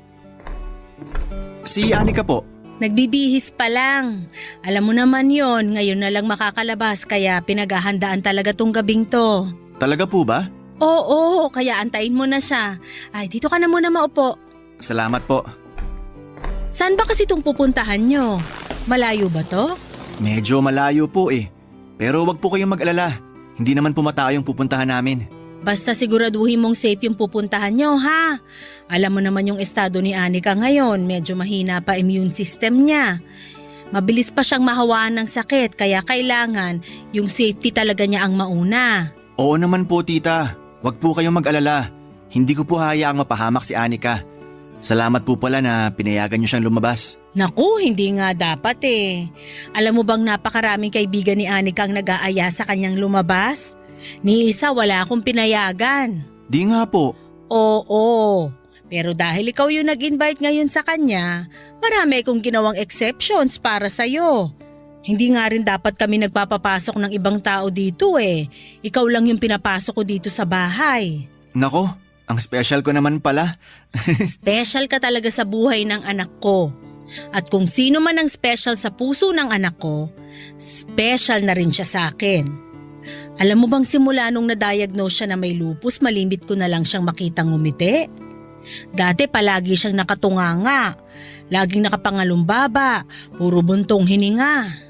Si Anika po. Nagbibihis pa lang. Alam mo naman yon, ngayon na lang makakalabas kaya pinaghahandaan talaga tong gabing to. Talaga po ba? Oo, kaya antayin mo na siya. Ay, dito ka na muna maupo. Salamat po. Saan ba kasi itong pupuntahan nyo? Malayo ba to? Medyo malayo po eh. Pero wag po kayong mag-alala. Hindi naman po matao yung pupuntahan namin. Basta siguraduhin mong safe yung pupuntahan nyo, ha? Alam mo naman yung estado ni Anika ngayon, medyo mahina pa immune system niya. Mabilis pa siyang mahawaan ng sakit kaya kailangan yung safety talaga niya ang mauna. Oo naman po tita. Wag po kayong mag-alala. Hindi ko po hayaang mapahamak si Anika. Salamat po pala na pinayagan niyo siyang lumabas. Naku, hindi nga dapat eh. Alam mo bang napakaraming kaibigan ni Anika ang nag-aaya sa kanyang lumabas? Ni isa wala akong pinayagan. Di nga po. Oo, pero dahil ikaw yung nag-invite ngayon sa kanya, marami akong ginawang exceptions para sa'yo. Hindi nga rin dapat kami nagpapapasok ng ibang tao dito eh. Ikaw lang yung pinapasok ko dito sa bahay. Nako, ang special ko naman pala. Special ka talaga sa buhay ng anak ko. At kung sino man ang special sa puso ng anak ko, special na rin siya sa akin. Alam mo bang simula nung na-diagnose siya na may lupus, malimit ko na lang siyang makitang ngumiti? Dati palagi siyang nakatunganga, laging nakapangalumbaba, puro buntong hininga.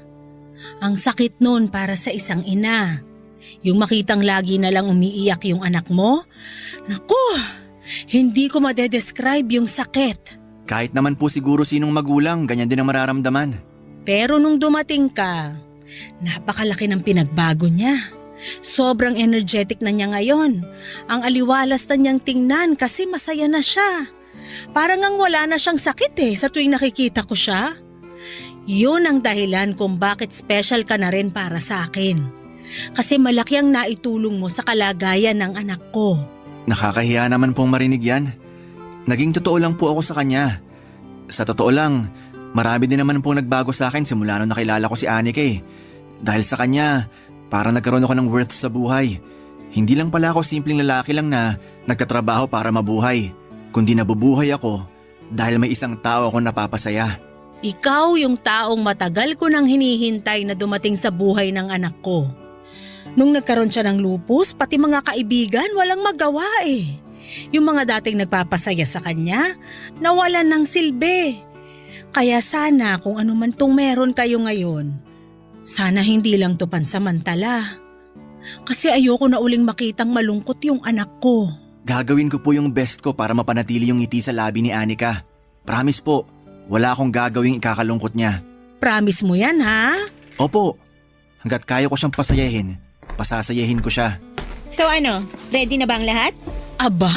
Ang sakit nun para sa isang ina. Yung makitang lagi na lang umiiyak yung anak mo? Naku, hindi ko madedescribe yung sakit. Kahit naman po siguro sinong magulang, ganyan din ang mararamdaman. Pero nung dumating ka, napakalaki ng pinagbago niya. Sobrang energetic na niya ngayon. Ang aliwalas na niyang tingnan kasi masaya na siya. Parang ang wala na siyang sakit sa tuwing nakikita ko siya. Yun ang dahilan kung bakit special ka na rin para sa akin. Kasi malaki ang naitulong mo sa kalagayan ng anak ko. Nakakahiya naman pong marinig yan. Naging totoo lang po ako sa kanya. Sa totoo lang, marami din naman pong nagbago sa akin simula nung nakilala ko si Anika eh. Dahil sa kanya, parang nagkaroon ako ng worth sa buhay. Hindi lang pala ako simpleng lalaki lang na nagtatrabaho para mabuhay, kundi nabubuhay ako dahil may isang tao ako napapasaya. Ikaw yung taong matagal ko nang hinihintay na dumating sa buhay ng anak ko. Nung nagkaroon siya ng lupus, pati mga kaibigan walang magawa eh. Yung mga dating nagpapasaya sa kanya, nawalan ng silbi. Kaya sana kung ano man tong meron kayo ngayon, sana hindi lang to pansamantala. Kasi ayoko na uling makitang malungkot yung anak ko. Gagawin ko po yung best ko para mapanatili yung ngiti sa labi ni Anika. Promise po, wala akong gagawing ikakalungkot niya. Promise mo yan, ha? Opo, hanggat kaya ko siyang pasayahin, pasasayahin ko siya. So ano, ready na ba ang lahat? Aba,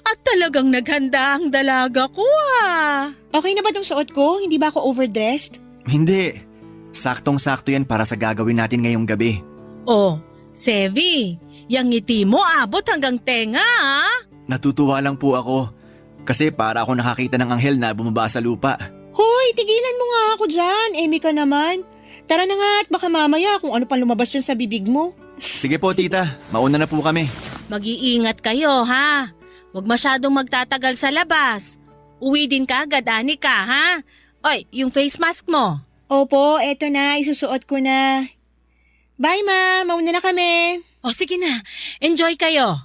at talagang naghanda ang dalaga ko Okay na ba tong suot ko? Hindi ba ako overdressed? Hindi, saktong-sakto yan para sa gagawin natin ngayong gabi. Oh, Sevi, yung ngiti mo abot hanggang tenga Natutuwa lang po ako kasi para ako nakakita ng anghel na bumaba sa lupa. Hoy, tigilan mo nga ako dyan. Amy ka naman. Tara na nga at baka mamaya kung ano pang lumabas yun sa bibig mo. Sige po tita, mauna na po kami. Mag-iingat kayo, ha? Huwag masyadong magtatagal sa labas. Uwi din ka agad, Anika, ha? Oy, yung face mask mo. Opo, eto na, isusuot ko na. Bye ma, mauna na kami. O sige na, enjoy kayo.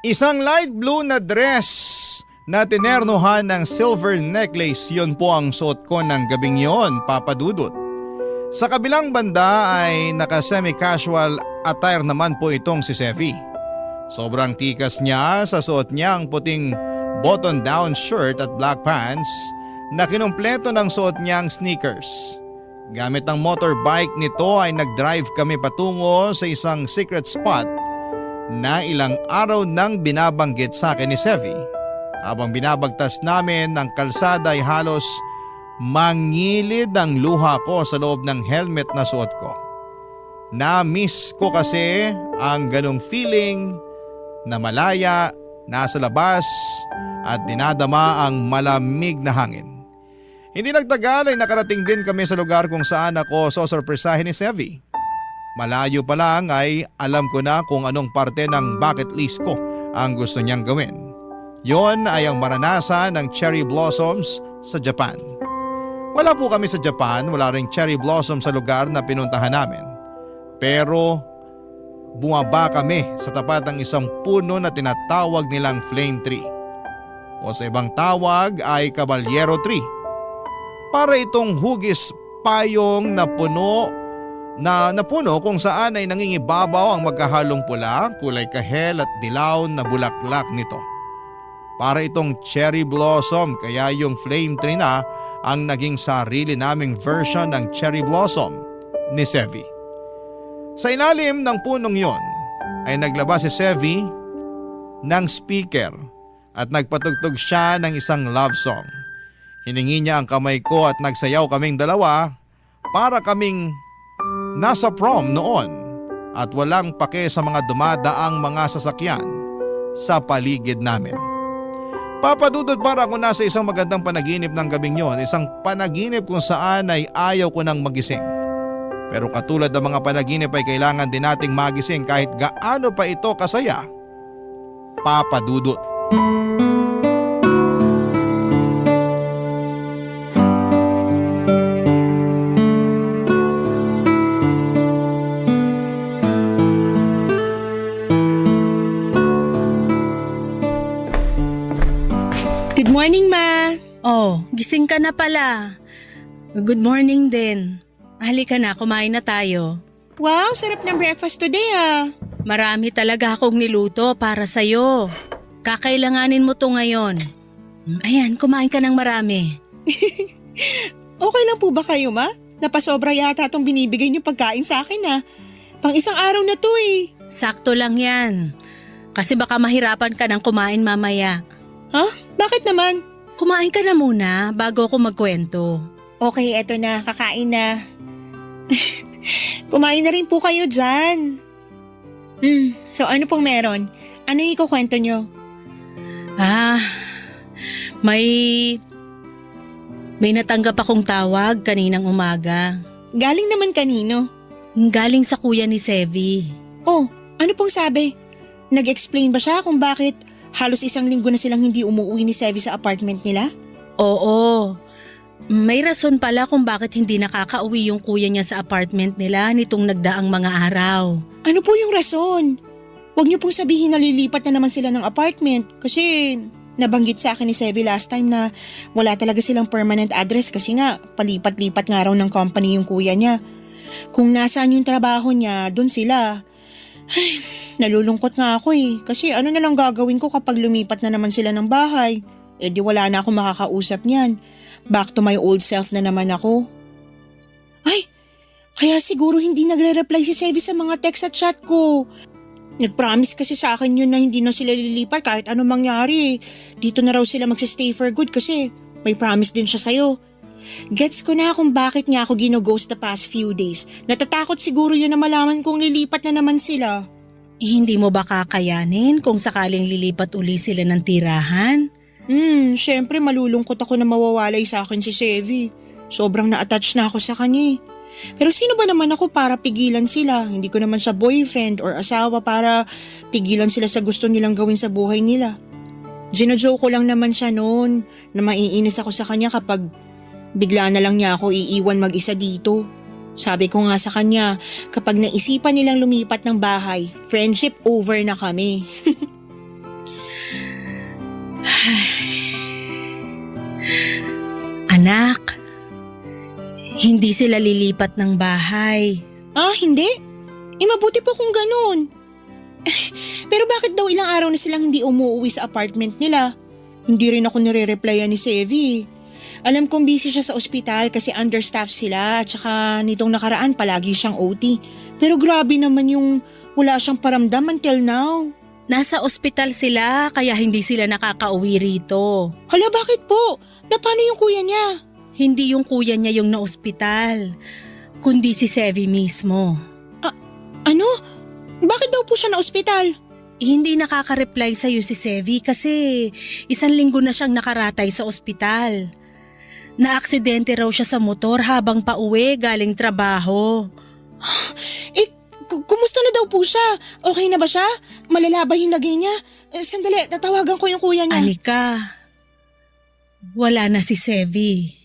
Isang light blue na dress na tinernohan ng silver necklace, yun po ang suot ko ng gabing yon, Papa Dudut. Sa kabilang banda ay naka semi-casual attire naman po itong si Sevi. Sobrang tikas niya sa suot niyang puting button-down shirt at black pants na kinumpleto ng suot niyang sneakers. Gamit ang motorbike nito ay nag-drive kami patungo sa isang secret spot na ilang araw nang binabanggit sa akin ni Sevi. Habang binabagtas namin ng kalsada ay halos mangilid ang luha ko sa loob ng helmet na suot ko. Na-miss ko kasi ang ganong feeling na malaya, nasa labas at dinadama ang malamig na hangin. Hindi nagtagal ay nakarating din kami sa lugar kung saan ako sosorpresahin ni Sevi. Malayo pa lang ay alam ko na kung anong parte ng bucket list ko ang gusto niyang gawin. Yon ay ang maranasan ng cherry blossoms sa Japan. Wala po kami sa Japan, wala ring cherry blossom sa lugar na pinuntahan namin. Pero bumaba kami sa tapat ng isang puno na tinatawag nilang flame tree. O sa ibang tawag ay caballero tree. Para itong hugis payong na puno kung saan ay nangingibabaw ang magkahalong pula, kulay kahel at dilaw na bulaklak nito. Para itong cherry blossom, kaya yung flame tree na ang naging sarili naming version ng cherry blossom ni Sevi. Sa ilalim ng punong yon ay naglabas si Sevi ng speaker at nagpatugtog siya ng isang love song. Hiningi niya ang kamay ko at nagsayaw kaming dalawa para kaming nasa prom noon at walang pake sa mga dumadaang mga sasakyan sa paligid namin. Papadudod, para ako nasa isang magandang panaginip ng gabing yon, isang panaginip kung saan ay ayaw ko nang magising. Pero katulad ng mga panaginip ay kailangan din nating magising kahit gaano pa ito kasaya. Papadudod. Good morning ma. Oh, gising ka na pala. Good morning din. Halika na, kumain na tayo. Wow, sarap ng breakfast today ah. Marami talaga akong niluto para sa'yo. Kakailanganin mo to ngayon. Ayan, kumain ka ng marami. Okay lang po ba kayo ma? Napasobra yata itong binibigay niyo pagkain sa akin ah. Pang isang araw na to eh. Sakto lang yan. Kasi baka mahirapan ka ng kumain mamaya. Ha? Bakit naman? Kumain ka na muna bago ako magkwento. Okay, eto na, kakain na. Kumain na rin po kayo dyan. So ano pong meron? Ano yung ikukwento nyo? May natanggap akong tawag kaninang umaga. Galing naman kanino? Galing sa kuya ni Sevi. Oh, ano pong sabi? Nag-explain ba siya kung bakit halos isang linggo na silang hindi umuwi ni Sevi sa apartment nila? Oo. May rason pala kung bakit hindi nakakauwi yung kuya niya sa apartment nila nitong nagdaang mga araw. Ano po yung rason? Huwag niyo pong sabihin na lilipat na naman sila ng apartment kasi nabanggit sa akin ni Sevi last time na wala talaga silang permanent address kasi nga palipat-lipat nga raw ng company yung kuya niya. Kung nasaan yung trabaho niya, dun sila. Ay, nalulungkot nga ako eh kasi ano na lang gagawin ko kapag lumipat na naman sila ng bahay? Eh di wala na akong makakausap niyan. Back to my old self na naman ako. Ay, kaya siguro hindi nagre-reply si Sevi sa mga text at chat ko. Nag-promise kasi sa akin yun na hindi na sila lilipat kahit anong mangyari. Dito na raw sila magsistay for good kasi may promise din siya sa'yo. Gets ko na kung bakit nga ako gino-ghost the past few days. Natatakot siguro yun na malaman kung lilipat na naman sila. Hindi mo ba kakayanin kung sakaling lilipat uli sila ng tirahan? Syempre malulungkot ako na mawawalay sa akin si Sevi. Sobrang na-attach na ako sa kanya. Pero sino ba naman ako para pigilan sila? Hindi ko naman siya boyfriend or asawa para pigilan sila sa gusto nilang gawin sa buhay nila. Gino-joke ko lang naman siya noon na maiinis ako sa kanya kapag bigla na lang niya ako iiwan mag-isa dito. Sabi ko nga sa kanya, kapag naisipan nilang lumipat ng bahay, friendship over na kami. Anak, hindi sila lilipat ng bahay. Ah, hindi? Mabuti po kung ganun. Pero bakit daw ilang araw na silang hindi umuwi sa apartment nila? Hindi rin ako nire-replyan ni Sevi. Alam kong busy siya sa ospital kasi understaffed sila at saka nitong nakaraan palagi siyang OT. Pero grabe naman yung wala siyang paramdam until now. Nasa ospital sila kaya hindi sila nakakauwi rito. Hala, bakit po? Na paano yung kuya niya? Hindi yung kuya niya yung na-ospital, kundi si Sevi mismo. Ano? Bakit daw po siya na ospital? Hindi nakaka-reply sa'yo si Sevi kasi 1 linggo na siyang nakaratay sa ospital. Naaksidente raw siya sa motor habang pauwi galing trabaho. Kumusta na daw po siya? Okay na ba siya? Malala ba yung lagay niya? Sandali, tatawagan ko yung kuya niya. Anika, wala na si Sevi.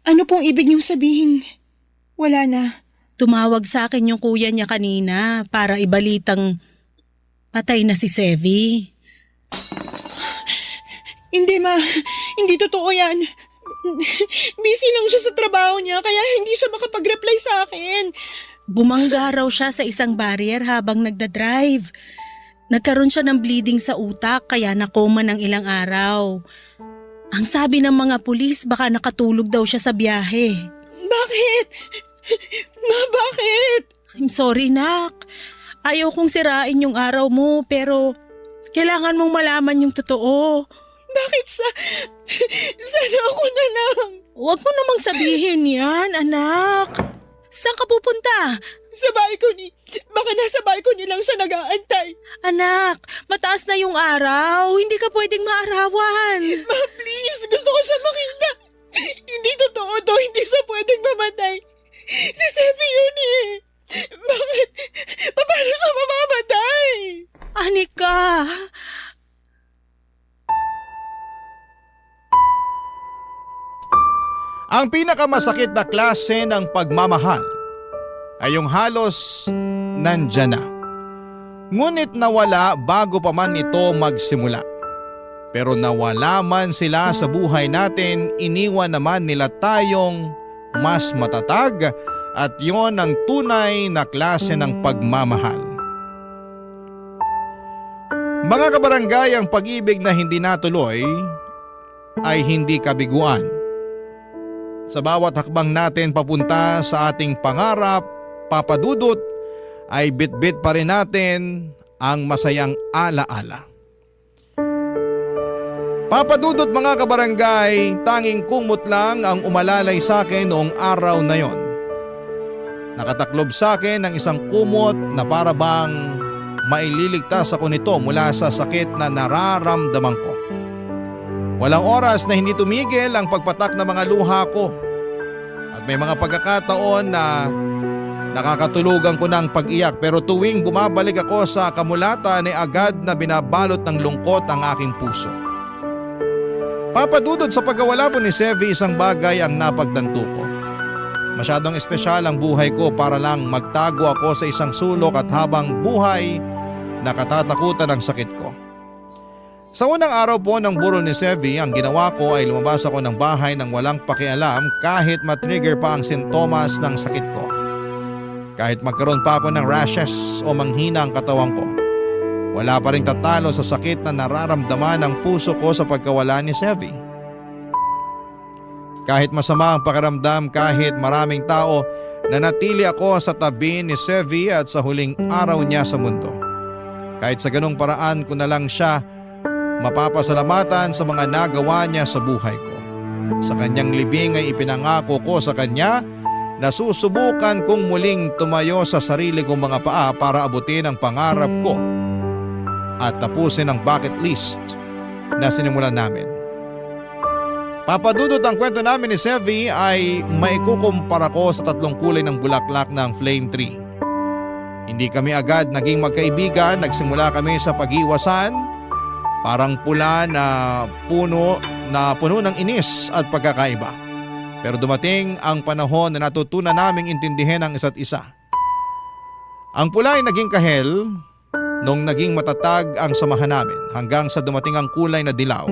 Ano pong ibig niyong sabihin? Wala na. Tumawag sa akin yung kuya niya kanina para ibalitang patay na si Sevi. Hindi ma, hindi totoo yan. Busy lang siya sa trabaho niya kaya hindi siya makapag-reply sa akin. Bumangga raw siya sa isang barrier habang nagdadrive. Nagkaroon siya ng bleeding sa utak kaya nakoma ng ilang araw. Ang sabi ng mga pulis baka nakatulog daw siya sa biyahe. Bakit? Ma, bakit? I'm sorry, nak. Ayaw kong sirain yung araw mo pero kailangan mong malaman yung totoo. Bakit sana ako na lang? Huwag mo namang sabihin yan, anak. Saan ka pupunta? Sa balcony. Baka nasa balcony lang siya nag-aantay. Anak, mataas na yung araw. Hindi ka pwedeng maarawan. Ma, please. Gusto ko siya makita. Hindi totoo to. Hindi siya pwedeng mamatay. Si Sevi yun eh. Bakit? Paano siya mamamatay? Anika. Ang pinakamasakit na klase ng pagmamahal ay yung halos nandyan na. Ngunit nawala bago pa man ito magsimula. Pero nawala man sila sa buhay natin, iniwan naman nila tayong mas matatag at yon ang tunay na klase ng pagmamahal. Mga kabarangay, ang pag-ibig na hindi natuloy ay hindi kabiguan. Sa bawat hakbang natin papunta sa ating pangarap, papadudot, ay bitbit pa rin natin ang masayang alaala. Papadudot mga kabarangay, tanging kumot lang ang umalalay sa akin noong araw na yon. Nakataklob sa akin ang isang kumot na para bang maililigtas ako nito mula sa sakit na nararamdaman ko. Walang oras na hindi tumigil ang pagpatak ng mga luha ko. At may mga pagkakataon na nakakatulugan ko ng pag-iyak pero tuwing bumabalik ako sa kamulatan ay agad na binabalot ng lungkot ang aking puso. Papadudod sa pagkawala po ni Sevi, isang bagay ang napagtanto ko. Masyadong espesyal ang buhay ko para lang magtago ako sa isang sulok at habang buhay nakatatakutan ang sakit ko. Sa unang araw po ng burol ni Sevi, ang ginawa ko ay lumabas ako ng bahay nang walang pakialam kahit matrigger pa ang sintomas ng sakit ko. Kahit magkaroon pa ako ng rashes o manghina ang katawan ko, wala pa rin tatalo sa sakit na nararamdaman ng puso ko sa pagkawala ni Sevi. Kahit masama ang pakiramdam, kahit maraming tao, nanatili ako sa tabi ni Sevi at sa huling araw niya sa mundo. Kahit sa ganung paraan ko na lang siya mapapasalamatan sa mga nagawa niya sa buhay ko. Sa kanyang libing ay ipinangako ko sa kanya na susubukan kong muling tumayo sa sarili kong mga paa para abutin ang pangarap ko at tapusin ang bucket list na sinimulan namin. Papadudot ang kwento namin ni Sevi ay maikukumpara ko sa 3 kulay ng bulaklak ng flame tree. Hindi kami agad naging magkaibigan, nagsimula kami sa pag-iwasan, parang pula na puno ng inis at pagkakaiba. Pero dumating ang panahon na natutunan naming intindihin ang isa't isa. Ang pula ay naging kahel nung naging matatag ang samahan namin hanggang sa dumating ang kulay na dilaw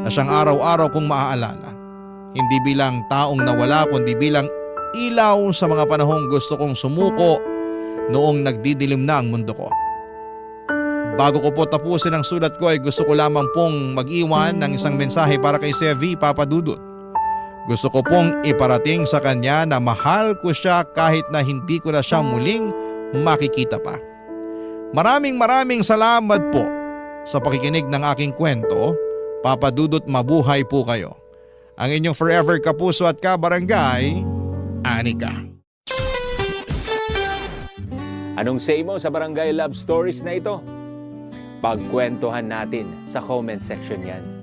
na siyang araw-araw kong maaalala. Hindi bilang taong nawala kundi bilang ilaw sa mga panahong gusto kong sumuko noong nagdidilim na ang mundo ko. Bago ko po tapusin ang sulat ko ay gusto ko lamang pong mag-iwan ng isang mensahe para kay Sevi, Papa Dudut. Gusto ko pong iparating sa kanya na mahal ko siya kahit na hindi ko na siya muling makikita pa. Maraming salamat po sa pakikinig ng aking kwento. Papa Dudut, mabuhay po kayo. Ang inyong forever kapuso at kabarangay, Anika. Anong say mo sa Barangay Love Stories na ito? Pagkwentuhan natin sa comment section yan.